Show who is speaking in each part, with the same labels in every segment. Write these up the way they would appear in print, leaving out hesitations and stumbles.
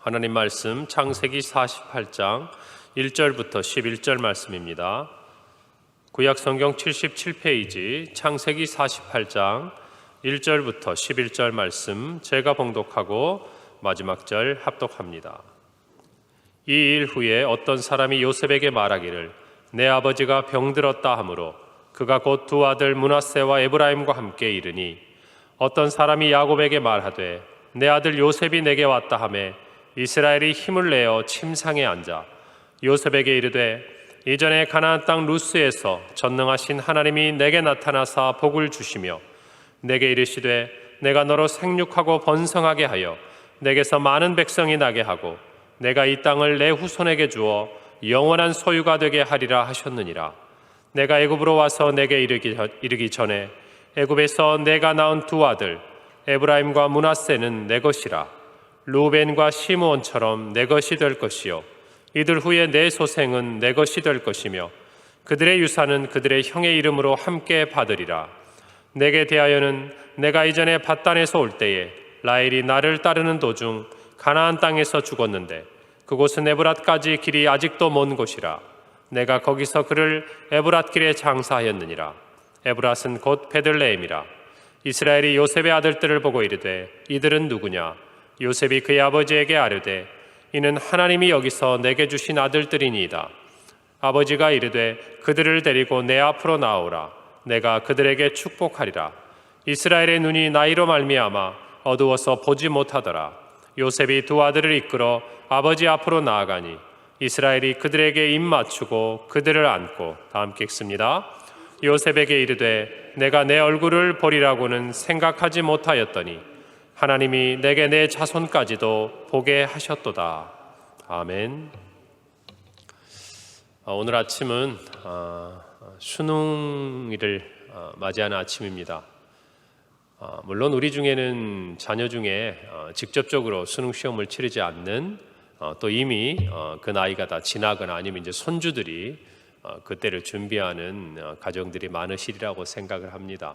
Speaker 1: 하나님 말씀 창세기 48장 1절부터 11절 말씀입니다. 구약 성경 77페이지 창세기 48장 1절부터 11절 말씀 제가 봉독하고 마지막 절 합독합니다. 이 일 후에 어떤 사람이 요셉에게 말하기를 내 아버지가 병들었다 하므로 그가 곧 두 아들 므낫세와 에브라임과 함께 이르니 어떤 사람이 야곱에게 말하되 내 아들 요셉이 내게 왔다 하매 이스라엘이 힘을 내어 침상에 앉아 요셉에게 이르되 이전에 가나안 땅 루스에서 전능하신 하나님이 내게 나타나사 복을 주시며 내게 이르시되 내가 너로 생육하고 번성하게 하여 내게서 많은 백성이 나게 하고 내가 이 땅을 내 후손에게 주어 영원한 소유가 되게 하리라 하셨느니라. 내가 애굽으로 와서 내게 이르기 전에 애굽에서 내가 낳은 두 아들 에브라임과 므낫세는 내 것이라. 루벤과 시므온처럼 내 것이 될 것이요 이들 후에 내 소생은 내 것이 될 것이며 그들의 유산은 그들의 형의 이름으로 함께 받으리라. 내게 대하여는 내가 이전에 밧단에서 올 때에 라헬이 나를 따르는 도중 가나안 땅에서 죽었는데 그곳은 에브랏까지 길이 아직도 먼 곳이라. 내가 거기서 그를 에브랏 길에 장사하였느니라. 에브랏은 곧 베들레헴이라. 이스라엘이 요셉의 아들들을 보고 이르되 이들은 누구냐? 요셉이 그의 아버지에게 아뢰되 이는 하나님이 여기서 내게 주신 아들들이니이다. 아버지가 이르되 그들을 데리고 내 앞으로 나오라. 내가 그들에게 축복하리라. 이스라엘의 눈이 나이로 말미암아 어두워서 보지 못하더라. 요셉이 두 아들을 이끌어 아버지 앞으로 나아가니 이스라엘이 그들에게 입 맞추고 그들을 안고, 다 함께 읽습니다. 요셉에게 이르되 내가 내 얼굴을 보리라고는 생각하지 못하였더니 하나님이 내게 내 자손까지도 보게 하셨도다. 아멘. 오늘 아침은 수능일을 맞이하는 아침입니다. 물론 우리 중에는 자녀 중에 직접적으로 수능 시험을 치르지 않는 또 이미 그 나이가 다 지나거나 아니면 이제 손주들이 그때를 준비하는 가정들이 많으시리라고 생각을 합니다.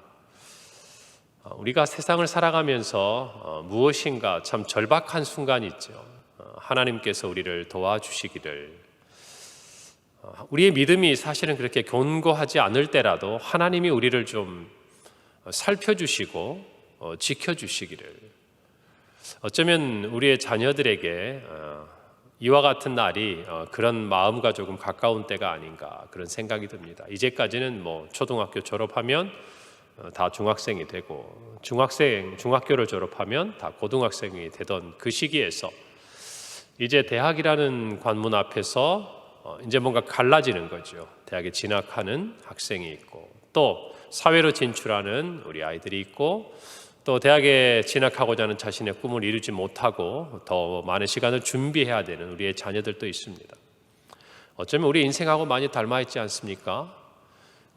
Speaker 1: 우리가 세상을 살아가면서 무엇인가 참 절박한 순간이 있죠. 하나님께서 우리를 도와주시기를, 우리의 믿음이 사실은 그렇게 견고하지 않을 때라도 하나님이 우리를 좀 살펴주시고 지켜주시기를, 어쩌면 우리의 자녀들에게 이와 같은 날이 그런 마음과 조금 가까운 때가 아닌가 그런 생각이 듭니다. 이제까지는 초등학교 졸업하면 다 중학생이 되고 중학교를 졸업하면 다 고등학생이 되던 그 시기에서 이제 대학이라는 관문 앞에서 이제 뭔가 갈라지는 거죠. 대학에 진학하는 학생이 있고 또 사회로 진출하는 우리 아이들이 있고 또 대학에 진학하고자 하는 자신의 꿈을 이루지 못하고 더 많은 시간을 준비해야 되는 우리의 자녀들도 있습니다. 어쩌면 우리 인생하고 많이 닮아 있지 않습니까?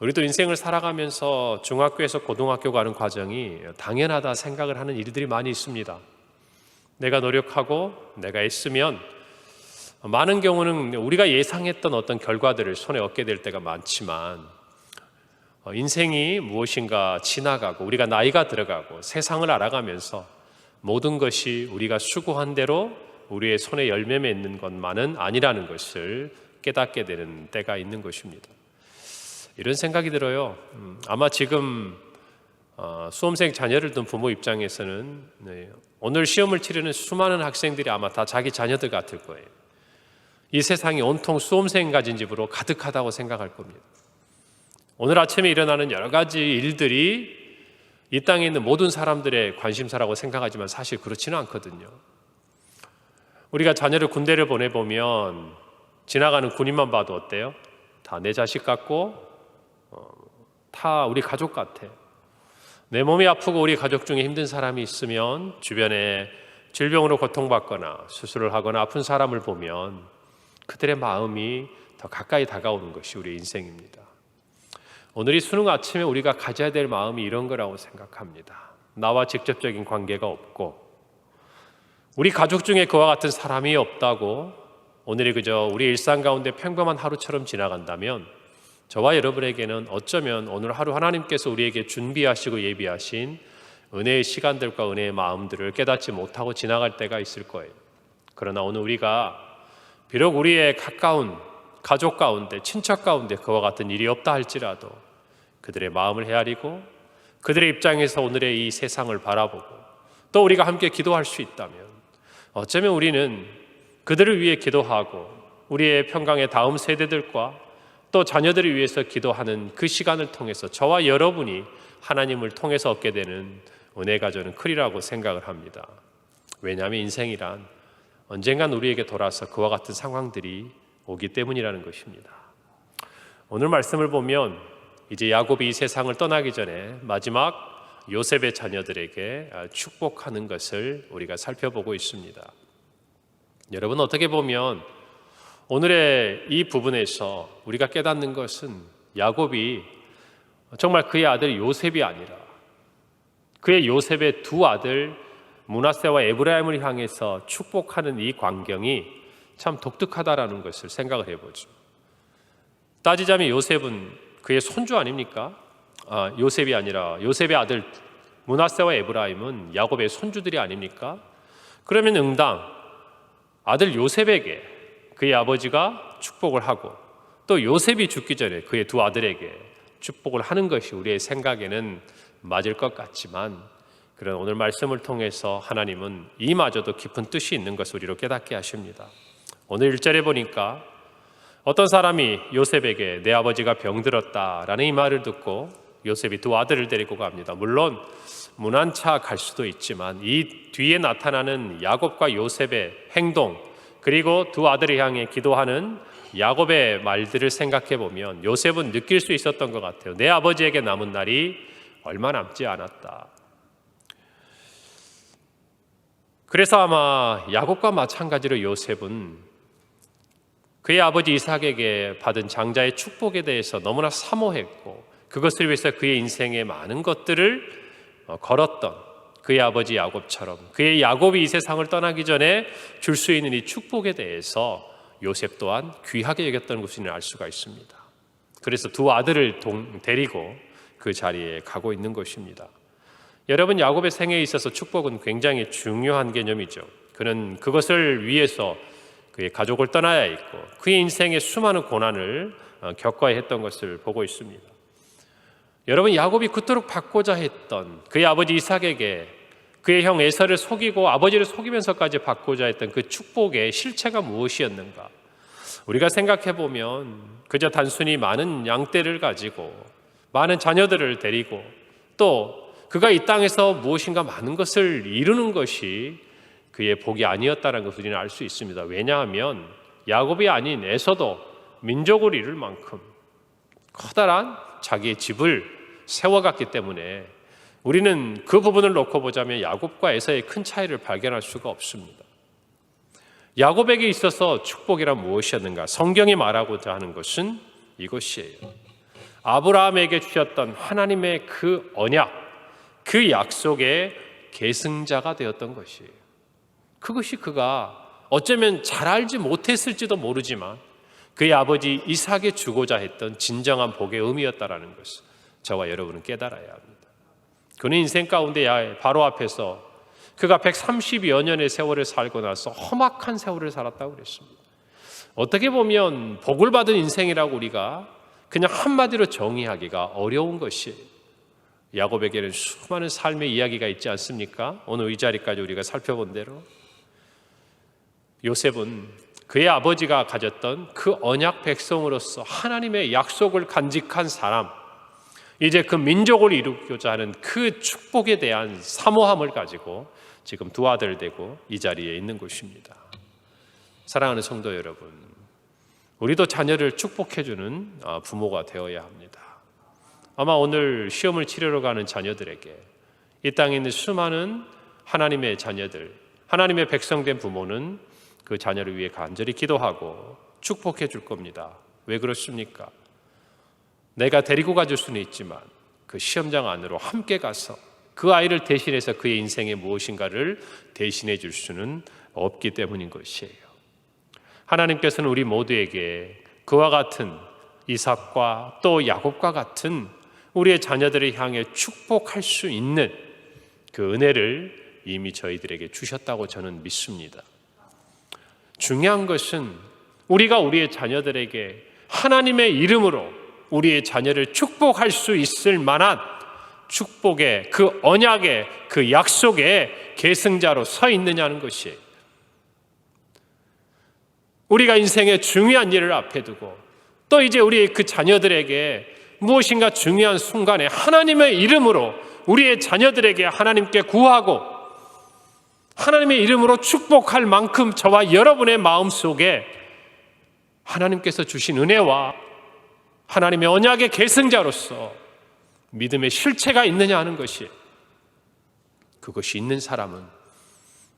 Speaker 1: 우리도 인생을 살아가면서 중학교에서 고등학교 가는 과정이 당연하다 생각을 하는 일들이 많이 있습니다. 내가 노력하고 내가 애쓰면 많은 경우는 우리가 예상했던 어떤 결과들을 손에 얻게 될 때가 많지만 인생이 무엇인가 지나가고 우리가 나이가 들어가고 세상을 알아가면서 모든 것이 우리가 수고한 대로 우리의 손에 열매 맺는 것만은 아니라는 것을 깨닫게 되는 때가 있는 것입니다. 이런 생각이 들어요. 아마 지금 수험생 자녀를 둔 부모 입장에서는 오늘 시험을 치르는 수많은 학생들이 아마 다 자기 자녀들 같을 거예요. 이 세상이 온통 수험생 가진 집으로 가득하다고 생각할 겁니다. 오늘 아침에 일어나는 여러 가지 일들이 이 땅에 있는 모든 사람들의 관심사라고 생각하지만 사실 그렇지는 않거든요. 우리가 자녀를 군대를 보내보면 지나가는 군인만 봐도 어때요? 다 내 자식 같고 다 우리 가족 같아. 내 몸이 아프고 우리 가족 중에 힘든 사람이 있으면 주변에 질병으로 고통받거나 수술을 하거나 아픈 사람을 보면 그들의 마음이 더 가까이 다가오는 것이 우리의 인생입니다. 오늘 이 수능 아침에 우리가 가져야 될 마음이 이런 거라고 생각합니다. 나와 직접적인 관계가 없고 우리 가족 중에 그와 같은 사람이 없다고 오늘이 그저 우리 일상 가운데 평범한 하루처럼 지나간다면 저와 여러분에게는 어쩌면 오늘 하루 하나님께서 우리에게 준비하시고 예비하신 은혜의 시간들과 은혜의 마음들을 깨닫지 못하고 지나갈 때가 있을 거예요. 그러나 오늘 우리가 비록 우리의 가까운 가족 가운데, 친척 가운데 그와 같은 일이 없다 할지라도 그들의 마음을 헤아리고 그들의 입장에서 오늘의 이 세상을 바라보고 또 우리가 함께 기도할 수 있다면 어쩌면 우리는 그들을 위해 기도하고 우리의 평강의 다음 세대들과 또 자녀들을 위해서 기도하는 그 시간을 통해서 저와 여러분이 하나님을 통해서 얻게 되는 은혜가 저는 크리라고 생각을 합니다. 왜냐하면 인생이란 언젠간 우리에게 돌아서 그와 같은 상황들이 오기 때문이라는 것입니다. 오늘 말씀을 보면 이제 야곱이 이 세상을 떠나기 전에 마지막 요셉의 자녀들에게 축복하는 것을 우리가 살펴보고 있습니다. 여러분, 어떻게 보면 오늘의 이 부분에서 우리가 깨닫는 것은 야곱이 정말 그의 아들 요셉이 아니라 그의 요셉의 두 아들 므낫세와 에브라임을 향해서 축복하는 이 광경이 참 독특하다라는 것을 생각을 해보죠. 따지자면 요셉은 그의 손주 아닙니까? 요셉이 아니라 요셉의 아들 므낫세와 에브라임은 야곱의 손주들이 아닙니까? 그러면 응당 아들 요셉에게 그의 아버지가 축복을 하고 또 요셉이 죽기 전에 그의 두 아들에게 축복을 하는 것이 우리의 생각에는 맞을 것 같지만, 그런 오늘 말씀을 통해서 하나님은 이마저도 깊은 뜻이 있는 것을 우리로 깨닫게 하십니다. 오늘 1절에 보니까 어떤 사람이 요셉에게 내 아버지가 병들었다라는 이 말을 듣고 요셉이 두 아들을 데리고 갑니다. 물론 문안차 갈 수도 있지만 이 뒤에 나타나는 야곱과 요셉의 행동, 그리고 두 아들을 향해 기도하는 야곱의 말들을 생각해 보면 요셉은 느낄 수 있었던 것 같아요. 내 아버지에게 남은 날이 얼마 남지 않았다. 그래서 아마 야곱과 마찬가지로 요셉은 그의 아버지 이삭에게 받은 장자의 축복에 대해서 너무나 사모했고 그것을 위해서 그의 인생에 많은 것들을 걸었던 그의 아버지 야곱처럼 그의 야곱이 이 세상을 떠나기 전에 줄 수 있는 이 축복에 대해서 요셉 또한 귀하게 여겼던 것을 알 수가 있습니다. 그래서 두 아들을 데리고 그 자리에 가고 있는 것입니다. 여러분, 야곱의 생애에 있어서 축복은 굉장히 중요한 개념이죠. 그는 그것을 위해서 그의 가족을 떠나야 했고 그의 인생에 수많은 고난을 겪어야 했던 것을 보고 있습니다. 여러분, 야곱이 그토록 받고자 했던 그의 아버지 이삭에게 그의 형 에서를 속이고 아버지를 속이면서까지 받고자 했던 그 축복의 실체가 무엇이었는가? 우리가 생각해 보면 그저 단순히 많은 양떼를 가지고 많은 자녀들을 데리고 또 그가 이 땅에서 무엇인가 많은 것을 이루는 것이 그의 복이 아니었다는 것을 우리는 알 수 있습니다. 왜냐하면 야곱이 아닌 에서도 민족을 이룰 만큼 커다란 자기의 집을 세워갔기 때문에 우리는 그 부분을 놓고 보자면 야곱과 에서의 큰 차이를 발견할 수가 없습니다. 야곱에게 있어서 축복이란 무엇이었는가? 성경이 말하고자 하는 것은 이것이에요. 아브라함에게 주셨던 하나님의 그 언약, 그 약속의 계승자가 되었던 것이에요. 그것이 그가 어쩌면 잘 알지 못했을지도 모르지만 그의 아버지 이삭에 주고자 했던 진정한 복의 의미였다라는 것을 저와 여러분은 깨달아야 합니다. 그는 인생 가운데 바로 앞에서 그가 130여 년의 세월을 살고 나서 험악한 세월을 살았다고 그랬습니다. 어떻게 보면 복을 받은 인생이라고 우리가 그냥 한마디로 정의하기가 어려운 것이에요. 야곱에게는 수많은 삶의 이야기가 있지 않습니까? 오늘 이 자리까지 우리가 살펴본 대로 요셉은 그의 아버지가 가졌던 그 언약 백성으로서 하나님의 약속을 간직한 사람, 이제 그 민족을 이루고자 하는 그 축복에 대한 사모함을 가지고 지금 두 아들 되고 이 자리에 있는 것입니다. 사랑하는 성도 여러분, 우리도 자녀를 축복해주는 부모가 되어야 합니다. 아마 오늘 시험을 치르러 가는 자녀들에게 이 땅에 있는 수많은 하나님의 자녀들, 하나님의 백성된 부모는 그 자녀를 위해 간절히 기도하고 축복해 줄 겁니다. 왜 그렇습니까? 내가 데리고 가줄 수는 있지만 그 시험장 안으로 함께 가서 그 아이를 대신해서 그의 인생에 무엇인가를 대신해 줄 수는 없기 때문인 것이에요. 하나님께서는 우리 모두에게 그와 같은 이삭과 또 야곱과 같은 우리의 자녀들을 향해 축복할 수 있는 그 은혜를 이미 저희들에게 주셨다고 저는 믿습니다. 중요한 것은 우리가 우리의 자녀들에게 하나님의 이름으로 우리의 자녀를 축복할 수 있을 만한 축복의 그 언약의 그 약속의 계승자로 서 있느냐는 것이에요. 우리가 인생의 중요한 일을 앞에 두고 또 이제 우리 그 자녀들에게 무엇인가 중요한 순간에 하나님의 이름으로 우리의 자녀들에게 하나님께 구하고 하나님의 이름으로 축복할 만큼 저와 여러분의 마음속에 하나님께서 주신 은혜와 하나님의 언약의 계승자로서 믿음의 실체가 있느냐 하는 것이, 그것이 있는 사람은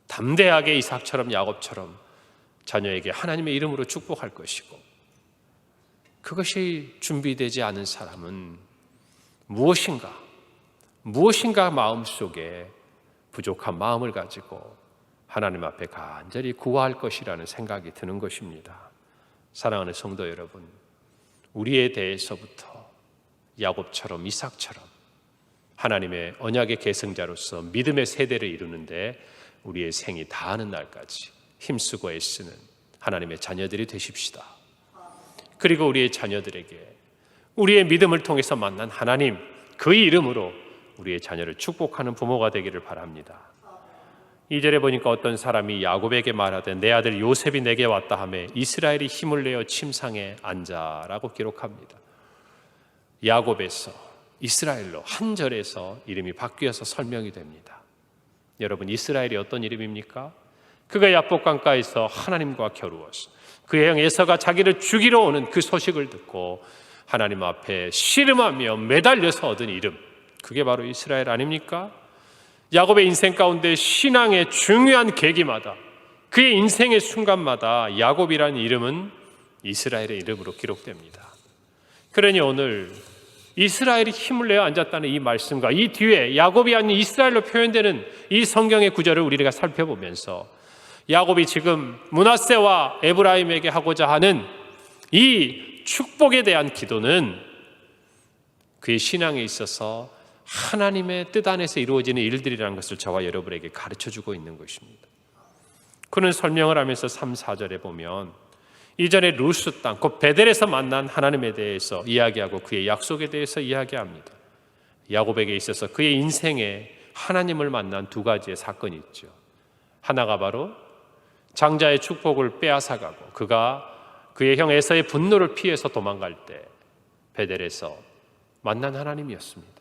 Speaker 1: 담대하게 이삭처럼 야곱처럼 자녀에게 하나님의 이름으로 축복할 것이고, 그것이 준비되지 않은 사람은 무엇인가 마음속에 부족한 마음을 가지고 하나님 앞에 간절히 구할 것이라는 생각이 드는 것입니다. 사랑하는 성도 여러분, 우리에 대해서부터 야곱처럼 이삭처럼 하나님의 언약의 계승자로서 믿음의 세대를 이루는데 우리의 생이 다하는 날까지 힘쓰고 애쓰는 하나님의 자녀들이 되십시다. 그리고 우리의 자녀들에게 우리의 믿음을 통해서 만난 하나님, 그 이름으로 우리의 자녀를 축복하는 부모가 되기를 바랍니다. 2절에 보니까 어떤 사람이 야곱에게 말하되 내 아들 요셉이 내게 왔다 하매 이스라엘이 힘을 내어 침상에 앉아라고 기록합니다. 야곱에서 이스라엘로 한 절에서 이름이 바뀌어서 설명이 됩니다. 여러분, 이스라엘이 어떤 이름입니까? 그가 야복강가에서 하나님과 겨루었어. 그의 형 에서가 자기를 죽이러 오는 그 소식을 듣고 하나님 앞에 씨름하며 매달려서 얻은 이름, 그게 바로 이스라엘 아닙니까? 야곱의 인생 가운데 신앙의 중요한 계기마다, 그의 인생의 순간마다 야곱이라는 이름은 이스라엘의 이름으로 기록됩니다. 그러니 오늘 이스라엘이 힘을 내어 앉았다는 이 말씀과 이 뒤에 야곱이 아닌 이스라엘로 표현되는 이 성경의 구절을 우리가 살펴보면서 야곱이 지금 므낫세와 에브라임에게 하고자 하는 이 축복에 대한 기도는 그의 신앙에 있어서 하나님의 뜻 안에서 이루어지는 일들이라는 것을 저와 여러분에게 가르쳐주고 있는 것입니다. 그는 설명을 하면서 3, 4절에 보면 이전에 루스 땅, 곧 베델에서 만난 하나님에 대해서 이야기하고 그의 약속에 대해서 이야기합니다. 야곱에게 있어서 그의 인생에 하나님을 만난 두 가지의 사건이 있죠. 하나가 바로 장자의 축복을 빼앗아가고 그가 그의 형 에서의 분노를 피해서 도망갈 때 베델에서 만난 하나님이었습니다.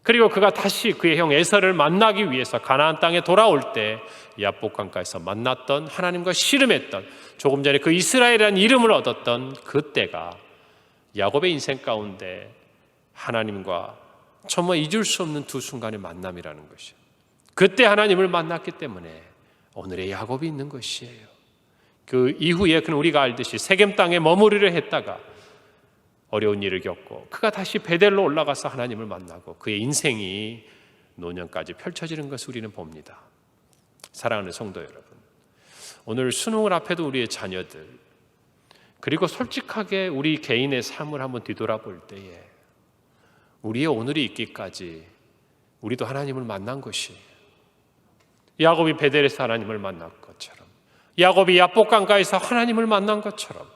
Speaker 1: 그리고 그가 다시 그의 형 에서를 만나기 위해서 가나안 땅에 돌아올 때 야복강가에서 만났던 하나님과 씨름했던, 조금 전에 그 이스라엘이라는 이름을 얻었던 그때가 야곱의 인생 가운데 하나님과 정말 잊을 수 없는 두 순간의 만남이라는 것이에요. 그때 하나님을 만났기 때문에 오늘의 야곱이 있는 것이에요. 그 이후에 그는 우리가 알듯이 세겜 땅에 머무르려 했다가 어려운 일을 겪고 그가 다시 베델로 올라가서 하나님을 만나고 그의 인생이 노년까지 펼쳐지는 것을 우리는 봅니다. 사랑하는 성도 여러분, 오늘 수능을 앞에도 우리의 자녀들, 그리고 솔직하게 우리 개인의 삶을 한번 뒤돌아볼 때에 우리의 오늘이 있기까지 우리도 하나님을 만난 것이에요. 야곱이 베델에서 하나님을 만난 것처럼, 야곱이 야복강가에서 하나님을 만난 것처럼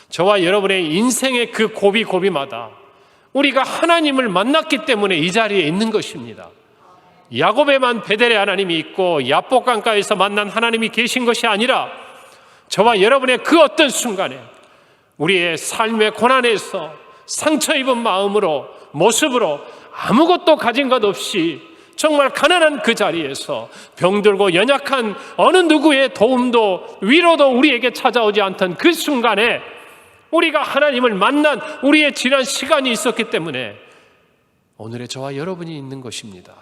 Speaker 1: 저와 여러분의 인생의 그 고비고비마다 우리가 하나님을 만났기 때문에 이 자리에 있는 것입니다. 야곱에만 베델의 하나님이 있고 야복강가에서 만난 하나님이 계신 것이 아니라 저와 여러분의 그 어떤 순간에 우리의 삶의 고난에서 상처 입은 마음으로, 모습으로 아무것도 가진 것 없이 정말 가난한 그 자리에서 병들고 연약한 어느 누구의 도움도 위로도 우리에게 찾아오지 않던 그 순간에 우리가 하나님을 만난 우리의 지난 시간이 있었기 때문에 오늘의 저와 여러분이 있는 것입니다.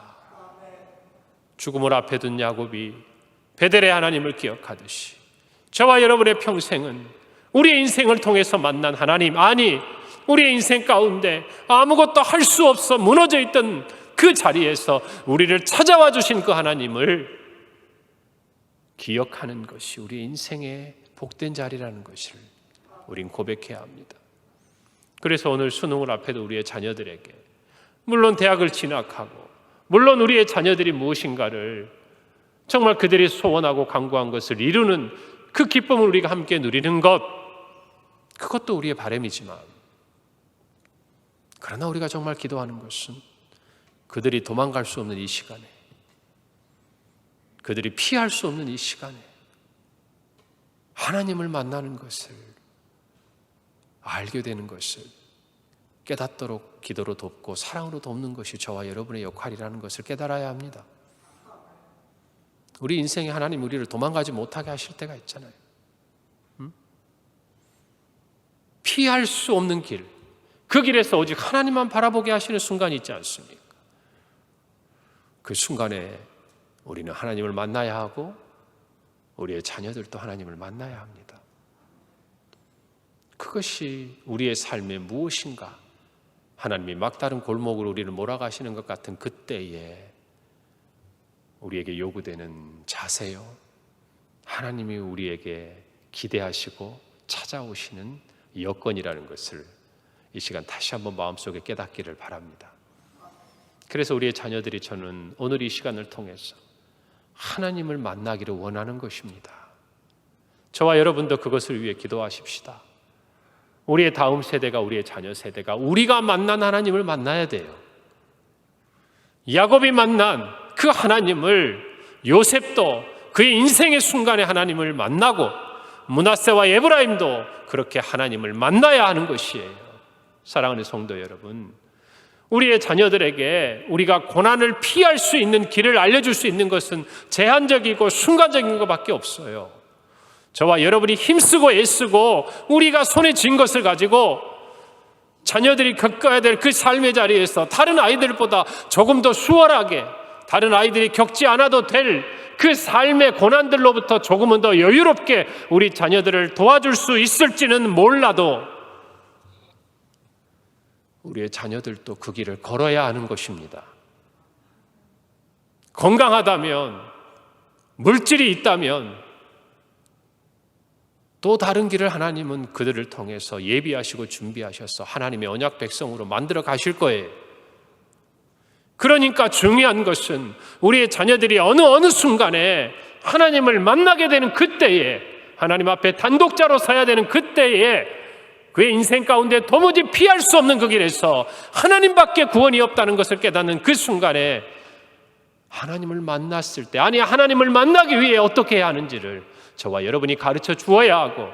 Speaker 1: 죽음을 앞에 둔 야곱이 베델의 하나님을 기억하듯이 저와 여러분의 평생은 우리의 인생을 통해서 만난 하나님, 아니 우리의 인생 가운데 아무것도 할 수 없어 무너져 있던 그 자리에서 우리를 찾아와 주신 그 하나님을 기억하는 것이 우리의 인생의 복된 자리라는 것을 우린 고백해야 합니다. 그래서 오늘 수능을 앞에 둔 우리의 자녀들에게, 물론 대학을 진학하고 물론 우리의 자녀들이 무엇인가를 정말 그들이 소원하고 간구한 것을 이루는 그 기쁨을 우리가 함께 누리는 것, 그것도 우리의 바람이지만, 그러나 우리가 정말 기도하는 것은 그들이 도망갈 수 없는 이 시간에, 그들이 피할 수 없는 이 시간에 하나님을 만나는 것을, 알게 되는 것을 깨닫도록 기도로 돕고 사랑으로 돕는 것이 저와 여러분의 역할이라는 것을 깨달아야 합니다. 우리 인생에 하나님 우리를 도망가지 못하게 하실 때가 있잖아요. 피할 수 없는 길, 그 길에서 오직 하나님만 바라보게 하시는 순간이 있지 않습니까? 그 순간에 우리는 하나님을 만나야 하고 우리의 자녀들도 하나님을 만나야 합니다. 그것이 우리의 삶의 무엇인가, 하나님이 막다른 골목으로 우리를 몰아가시는 것 같은 그때에 우리에게 요구되는 자세요, 하나님이 우리에게 기대하시고 찾아오시는 여건이라는 것을 이 시간 다시 한번 마음속에 깨닫기를 바랍니다. 그래서 우리의 자녀들이, 저는 오늘 이 시간을 통해서 하나님을 만나기를 원하는 것입니다. 저와 여러분도 그것을 위해 기도하십시다. 우리의 다음 세대가, 우리의 자녀 세대가 우리가 만난 하나님을 만나야 돼요. 야곱이 만난 그 하나님을 요셉도 그의 인생의 순간에 하나님을 만나고, 므낫세와 에브라임도 그렇게 하나님을 만나야 하는 것이에요. 사랑하는 성도 여러분, 우리의 자녀들에게 우리가 고난을 피할 수 있는 길을 알려줄 수 있는 것은 제한적이고 순간적인 것밖에 없어요. 저와 여러분이 힘쓰고 애쓰고 우리가 손에 쥔 것을 가지고 자녀들이 겪어야 될 그 삶의 자리에서 다른 아이들보다 조금 더 수월하게, 다른 아이들이 겪지 않아도 될 그 삶의 고난들로부터 조금은 더 여유롭게 우리 자녀들을 도와줄 수 있을지는 몰라도 우리의 자녀들도 그 길을 걸어야 하는 것입니다. 건강하다면, 물질이 있다면 또 다른 길을 하나님은 그들을 통해서 예비하시고 준비하셔서 하나님의 언약 백성으로 만들어 가실 거예요. 그러니까 중요한 것은 우리의 자녀들이 어느 순간에 하나님을 만나게 되는 그때에, 하나님 앞에 단독자로 서야 되는 그때에, 그의 인생 가운데 도무지 피할 수 없는 그 길에서 하나님밖에 구원이 없다는 것을 깨닫는 그 순간에 하나님을 만났을 때, 아니 하나님을 만나기 위해 어떻게 해야 하는지를 저와 여러분이 가르쳐 주어야 하고,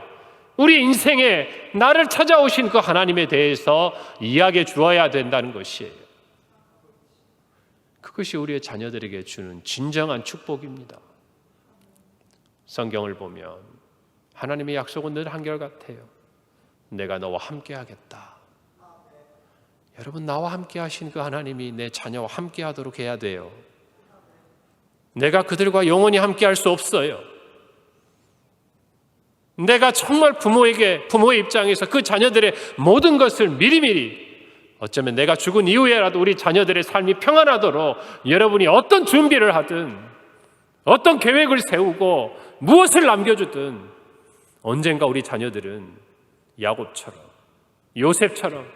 Speaker 1: 우리 인생에 나를 찾아오신 그 하나님에 대해서 이야기해 주어야 된다는 것이에요. 그것이 우리의 자녀들에게 주는 진정한 축복입니다. 성경을 보면 하나님의 약속은 늘 한결같아요. 내가 너와 함께 하겠다. 여러분, 나와 함께 하신 그 하나님이 내 자녀와 함께 하도록 해야 돼요. 내가 그들과 영원히 함께 할 수 없어요. 내가 정말 부모의 입장에서 그 자녀들의 모든 것을 미리미리, 어쩌면 내가 죽은 이후에라도 우리 자녀들의 삶이 평안하도록 여러분이 어떤 준비를 하든, 어떤 계획을 세우고 무엇을 남겨주든, 언젠가 우리 자녀들은 야곱처럼, 요셉처럼,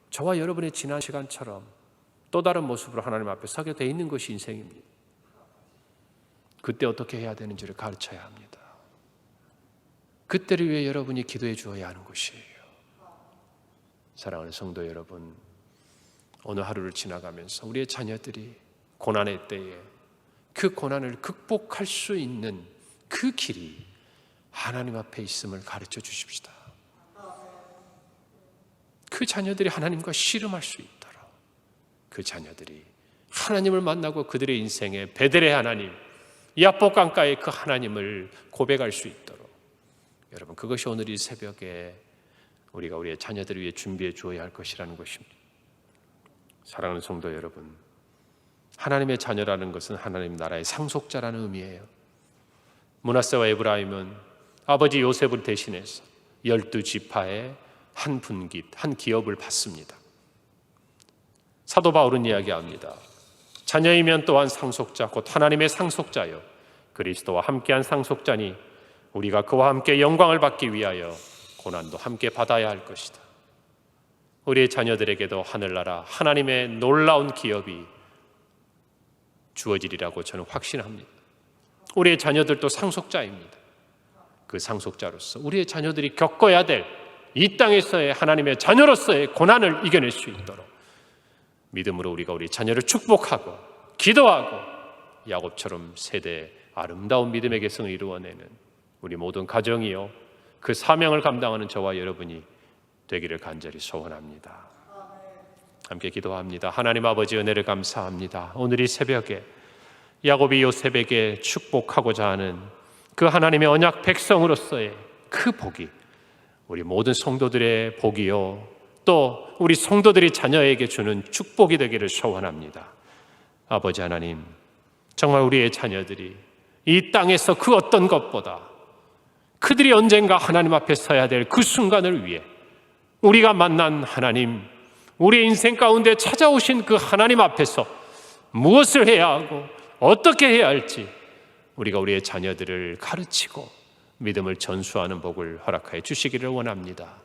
Speaker 1: 저와 여러분의 지난 시간처럼 또 다른 모습으로 하나님 앞에 서게 돼 있는 것이 인생입니다. 그때 어떻게 해야 되는지를 가르쳐야 합니다. 그때를 위해 여러분이 기도해 주어야 하는 것이에요. 사랑하는 성도 여러분, 오늘 하루를 지나가면서 우리의 자녀들이 고난의 때에 그 고난을 극복할 수 있는 그 길이 하나님 앞에 있음을 가르쳐 주십시다. 그 자녀들이 하나님과 씨름할 수 있도록, 그 자녀들이 하나님을 만나고 그들의 인생에 베델의 하나님, 야복 강가의 그 하나님을 고백할 수 있도록, 여러분, 그것이 오늘 이 새벽에 우리가 우리의 자녀들을 위해 준비해 주어야 할 것이라는 것입니다. 사랑하는 성도 여러분, 하나님의 자녀라는 것은 하나님 나라의 상속자라는 의미예요. 므낫세와 에브라임은 아버지 요셉을 대신해서 12지파의 한 분깃, 한 기업을 받습니다. 사도 바울은 이야기합니다. 자녀이면 또한 상속자, 곧 하나님의 상속자요, 그리스도와 함께한 상속자니 우리가 그와 함께 영광을 받기 위하여 고난도 함께 받아야 할 것이다. 우리의 자녀들에게도 하늘나라 하나님의 놀라운 기업이 주어지리라고 저는 확신합니다. 우리의 자녀들도 상속자입니다. 그 그 상속자로서 우리의 자녀들이 겪어야 될 이 땅에서의 하나님의 자녀로서의 고난을 이겨낼 수 있도록 믿음으로 우리가 우리 자녀를 축복하고 기도하고 야곱처럼 세대의 아름다운 믿음의 계승을 이루어내는 우리 모든 가정이요 그 사명을 감당하는 저와 여러분이 되기를 간절히 소원합니다. 함께 기도합니다. 하나님 아버지 은혜를 감사합니다. 오늘 이 새벽에 야곱이 요셉에게 축복하고자 하는 그 하나님의 언약 백성으로서의 그 복이 우리 모든 성도들의 복이요 또 우리 성도들이 자녀에게 주는 축복이 되기를 소원합니다. 아버지 하나님, 정말 우리의 자녀들이 이 땅에서 그 어떤 것보다 그들이 언젠가 하나님 앞에 서야 될 그 순간을 위해 우리가 만난 하나님, 우리의 인생 가운데 찾아오신 그 하나님 앞에서 무엇을 해야 하고 어떻게 해야 할지 우리가 우리의 자녀들을 가르치고 믿음을 전수하는 복을 허락하여 주시기를 원합니다.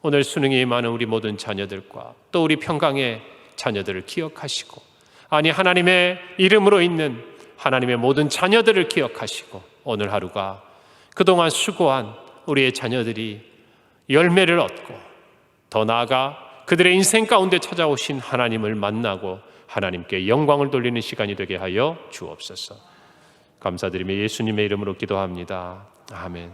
Speaker 1: 오늘 수능이 많은 우리 모든 자녀들과 또 우리 평강의 자녀들을 기억하시고 아니 하나님의 이름으로 있는 하나님의 모든 자녀들을 기억하시고 오늘 하루가 그동안 수고한 우리의 자녀들이 열매를 얻고 더 나아가 그들의 인생 가운데 찾아오신 하나님을 만나고 하나님께 영광을 돌리는 시간이 되게 하여 주옵소서. 감사드리며 예수님의 이름으로 기도합니다. 아멘.